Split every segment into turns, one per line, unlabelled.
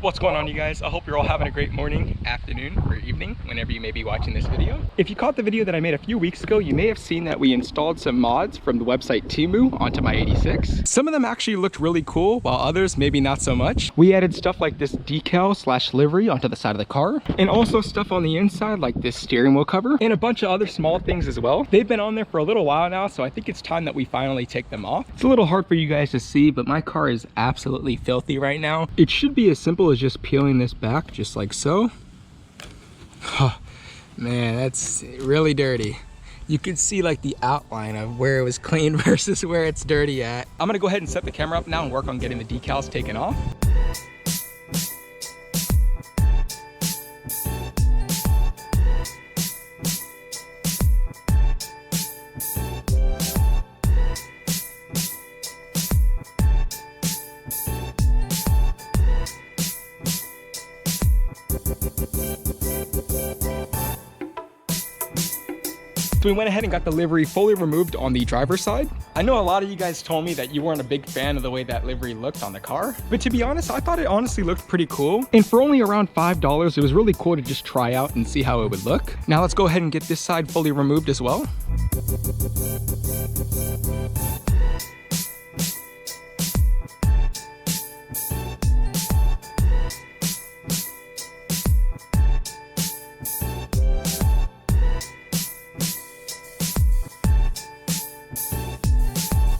What's going on, you guys? I hope you're all having a great morning, afternoon, or evening, whenever you may be watching this video. If you caught the video that I made a few weeks ago, you may have seen that we installed some mods from the website Temu onto my 86. Some of them actually looked really cool, while others maybe not so much. We added stuff like this decal slash livery onto the side of the car, and also stuff on the inside like this steering wheel cover, and a bunch of other small things as well. They've been on there for a little while now, so I think it's time that we finally take them off. It's a little hard for you guys to see, but my car is absolutely filthy right now. It should be as simple as just peeling this back just like so. Oh, man, that's really dirty. You could see like the outline of where it was clean versus where it's dirty at. I'm gonna go ahead and set the camera up now and work on getting the decals taken off. So we went ahead and got the livery fully removed on the driver's side. I know a lot of you guys told me that you weren't a big fan of the way that livery looked on the car, but to be honest, I thought it honestly looked pretty cool. And for only around $5, it was really cool to just try out and see how it would look. Now let's go ahead and get this side fully removed as well.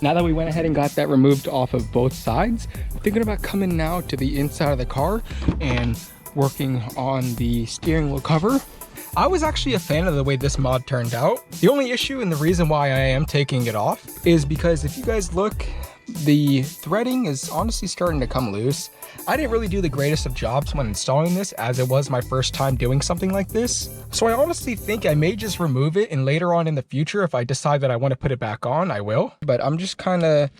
Now that we went ahead and got that removed off of both sides, I'm thinking about coming now to the inside of the car and working on the steering wheel cover. I was actually a fan of the way this mod turned out. The only issue and the reason why I am taking it off is because if you guys look, the threading is honestly starting to come loose. I didn't really do the greatest of jobs when installing this, as it was my first time doing something like this. So I honestly think I may just remove it, and later on in the future, if I decide that I want to put it back on, I will. But I'm just kind of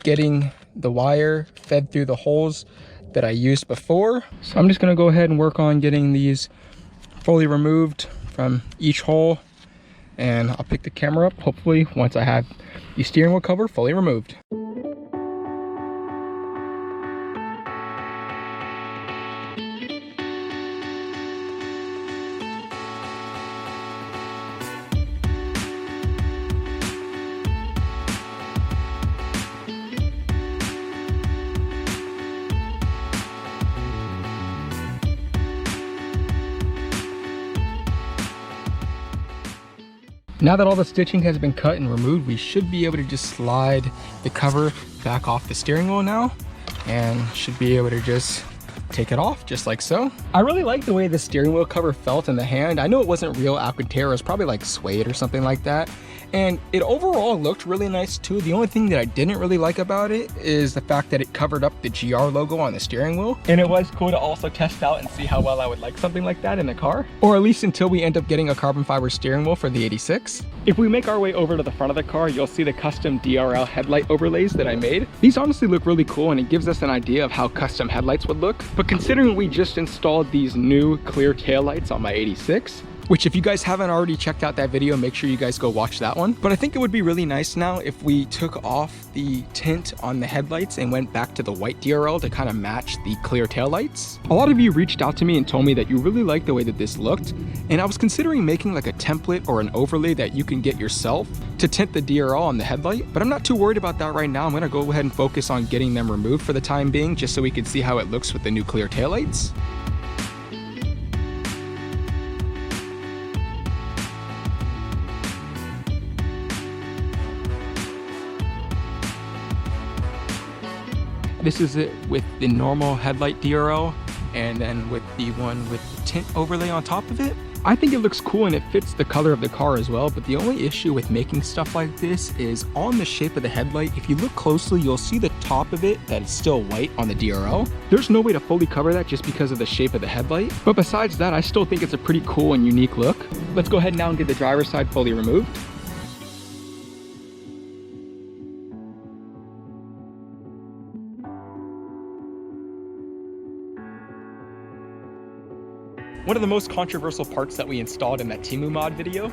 getting the wire fed through the holes that I used before. So I'm just going to go ahead and work on getting these fully removed from each hole, and I'll pick the camera up hopefully once I have the steering wheel cover fully removed. Now that all the stitching has been cut and removed, we should be able to just slide the cover back off the steering wheel now, and should be able to just take it off just like so. I really like the way the steering wheel cover felt in the hand. I know it wasn't real Alcantara, it was probably like suede or something like that. And it overall looked really nice too. The only thing that I didn't really like about it is the fact that it covered up the GR logo on the steering wheel. And it was cool to also test out and see how well I would like something like that in the car. Or at least until we end up getting a carbon fiber steering wheel for the 86. If we make our way over to the front of the car, you'll see the custom DRL headlight overlays that I made. These honestly look really cool, and it gives us an idea of how custom headlights would look. But considering we just installed these new clear taillights on my 86, which if you guys haven't already checked out that video, make sure you guys go watch that one. But I think it would be really nice now if we took off the tint on the headlights and went back to the white DRL to kind of match the clear taillights. A lot of you reached out to me and told me that you really liked the way that this looked, and I was considering making like a template or an overlay that you can get yourself to tint the DRL on the headlight, but I'm not too worried about that right now. I'm gonna go ahead and focus on getting them removed for the time being, just so we can see how it looks with the new clear taillights. This is it with the normal headlight DRL, and then with the one with the tint overlay on top of it. I think it looks cool and it fits the color of the car as well, but the only issue with making stuff like this is on the shape of the headlight. If you look closely, you'll see the top of it that is still white on the DRL. There's no way to fully cover that just because of the shape of the headlight. But besides that, I still think it's a pretty cool and unique look. Let's go ahead now and get the driver's side fully removed. One of the most controversial parts that we installed in that Temu mod video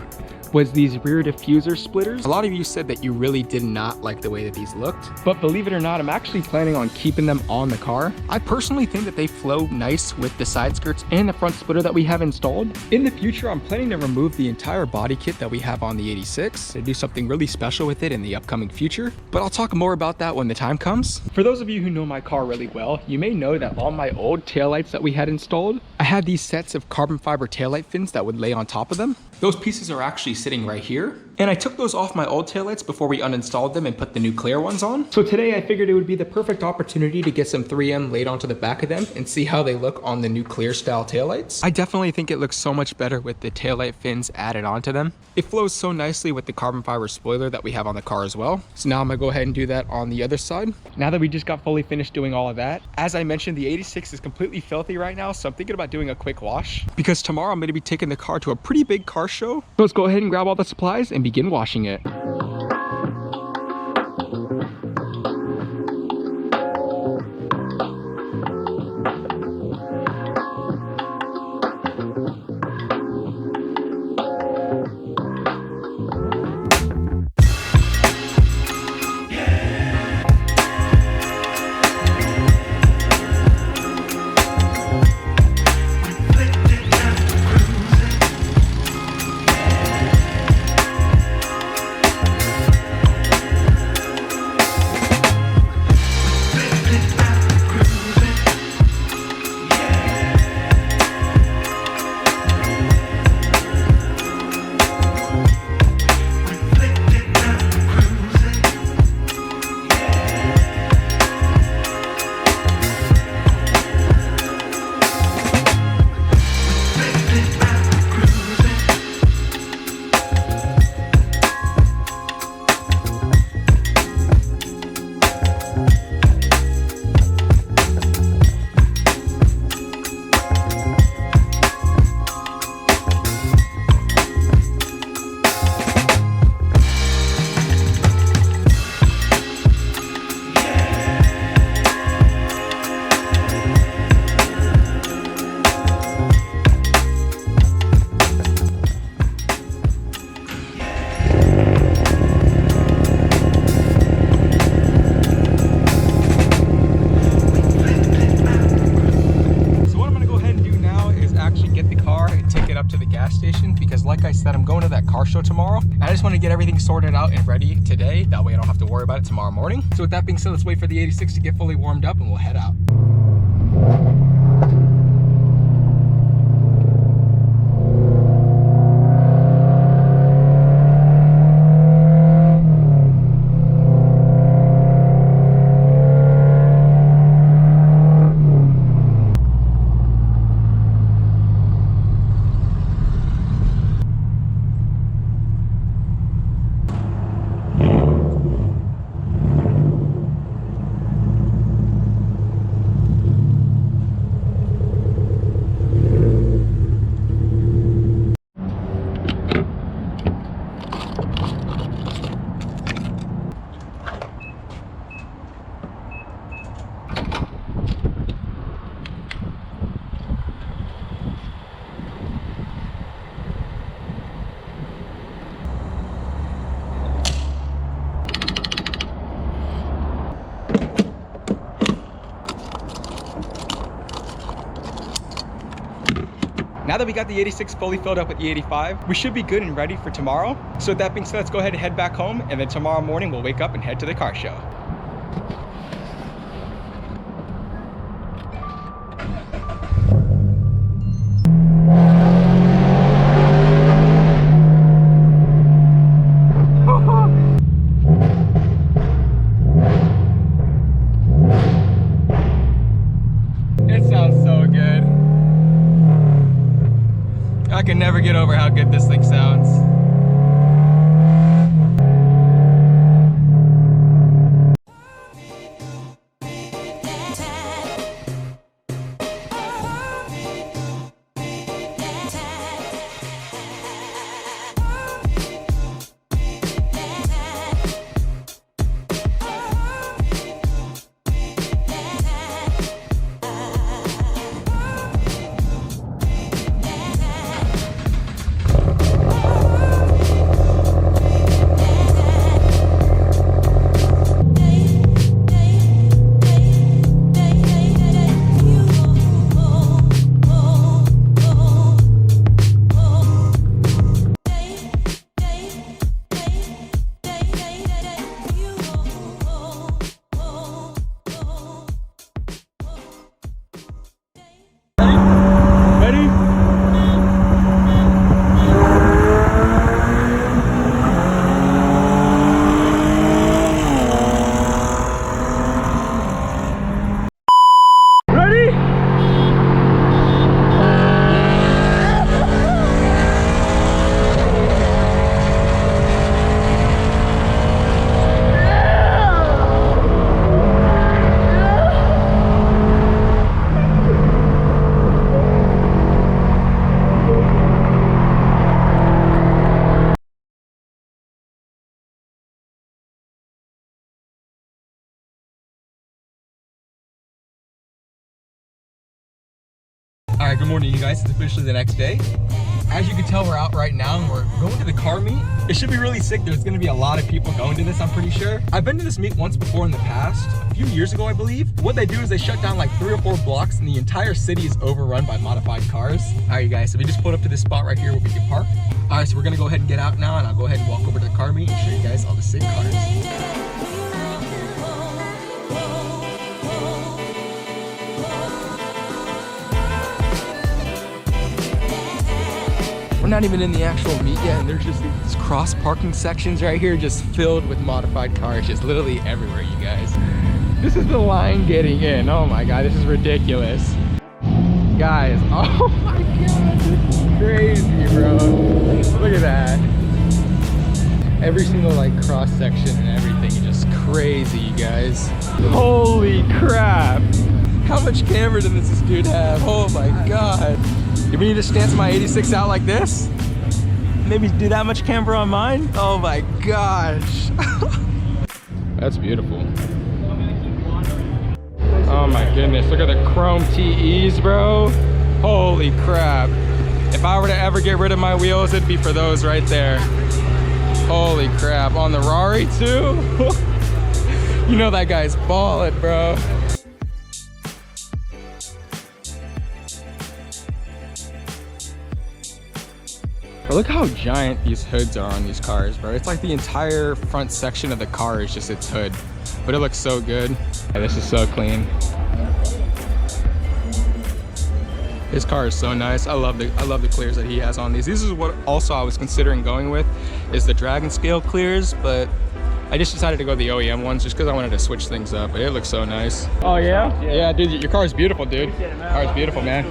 was these rear diffuser splitters. A lot of you said that you really did not like the way that these looked, but believe it or not, I'm actually planning on keeping them on the car. I personally think that they flow nice with the side skirts and the front splitter that we have installed. In the future, I'm planning to remove the entire body kit that we have on the 86 to do something really special with it in the upcoming future, but I'll talk more about that when the time comes. For those of you who know my car really well, you may know that on my old taillights that we had installed, I had these sets of carbon fiber taillight fins that would lay on top of them. Those pieces are actually sitting right here. And I took those off my old taillights before we uninstalled them and put the new clear ones on. So today I figured it would be the perfect opportunity to get some 3M laid onto the back of them and see how they look on the new clear style taillights. I definitely think it looks so much better with the taillight fins added onto them. It flows so nicely with the carbon fiber spoiler that we have on the car as well. So now I'm gonna go ahead and do that on the other side. Now that we just got fully finished doing all of that, as I mentioned, the 86 is completely filthy right now, so I'm thinking about doing a quick wash because tomorrow I'm gonna be taking the car to a pretty big car show. So let's go ahead and grab all the supplies and begin washing it. Like I said, I'm going to that car show tomorrow. I just want to get everything sorted out and ready today. That way I don't have to worry about it tomorrow morning. So with that being said, let's wait for the 86 to get fully warmed up and we'll head out. Now that we got the 86 fully filled up with the 85, we should be good and ready for tomorrow. So with that being said, let's go ahead and head back home, and then tomorrow morning we'll wake up and head to the car show. It sounds so good. I can never get over how good this thing sounds. All right, good morning, you guys. It's officially the next day. As you can tell, we're out right now and we're going to the car meet. It should be really sick. There's gonna be a lot of people going to this, I'm pretty sure. I've been to this meet once before in the past, a few years ago, I believe. What they do is they shut down like 3 or 4 blocks and the entire city is overrun by modified cars. All right, you guys, so we just pulled up to this spot right here where we can park. All right, so we're gonna go ahead and get out now and I'll go ahead and walk over to the car meet and show you guys all the sick cars. We're not even in the actual meet yet, and there's just these cross parking sections right here just filled with modified cars, just literally everywhere, you guys. This is the line getting in. Oh my God, this is ridiculous. Guys, oh my God, this is crazy, bro. Look at that. Every single like cross section and everything is just crazy, you guys. Holy crap. How much camera does this dude have? Oh my God. Do we need to stance my 86 out like this? Maybe do that much camber on mine? Oh my gosh. That's beautiful. Oh my goodness, look at the chrome TEs, bro. Holy crap. If I were to ever get rid of my wheels, it'd be for those right there. Holy crap, on the Rari too? You know that guy's ballin', bro. But look how giant these hoods are on these cars, bro. It's like the entire front section of the car is just its hood. But it looks so good. Yeah, this is so clean. His car is so nice. I love the clears that he has on these. This is what also I was considering going with, is the Dragon Scale clears, but I just decided to go the OEM ones just because I wanted to switch things up. But it looks so nice. Oh yeah? Yeah, dude, your car is beautiful, dude. Your car is beautiful, man.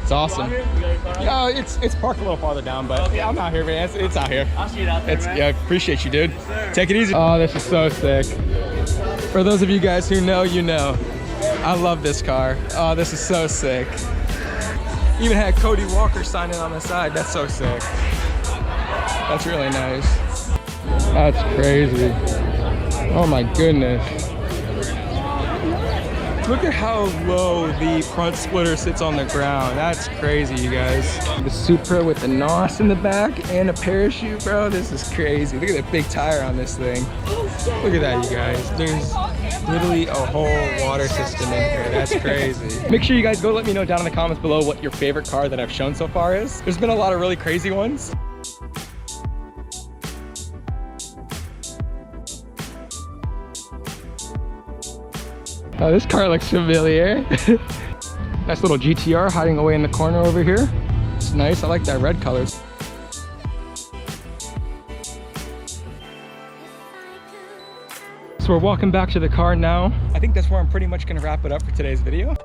It's awesome. Yeah, it's parked a little farther down, but yeah, I'm out here, man. It's out here.
I'll see you out there, man.
Yeah, I appreciate you, dude. Yes, take it easy. Oh, this is so sick. For those of you guys who know, you know. I love this car. Oh, this is so sick. Even had Cody Walker signing on the side. That's so sick. That's really nice. That's crazy. Oh my goodness. Look at how low the front splitter sits on the ground. That's crazy, you guys. The Supra with the NOS in the back and a parachute, bro. This is crazy. Look at that big tire on this thing. Look at that, you guys. There's literally a whole water system in here. That's crazy. Make sure you guys go let me know down in the comments below what your favorite car that I've shown so far is. There's been a lot of really crazy ones. Oh, this car looks familiar. Nice little GTR hiding away in the corner over here. It's nice. I like that red color. So we're walking back to the car now. I think that's where I'm pretty much gonna wrap it up for today's video.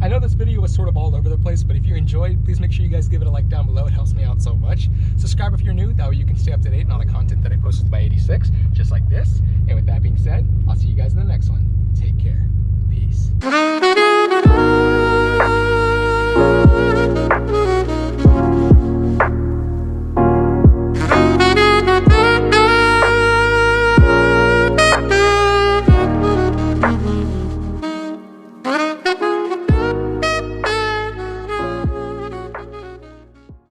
I know this video was sort of all over the place, but if you enjoyed, please make sure you guys give it a like down below. It helps me out so much. Subscribe if you're new, that way you can stay up to date on all the content that I post with my 86, just like this. And with that being said,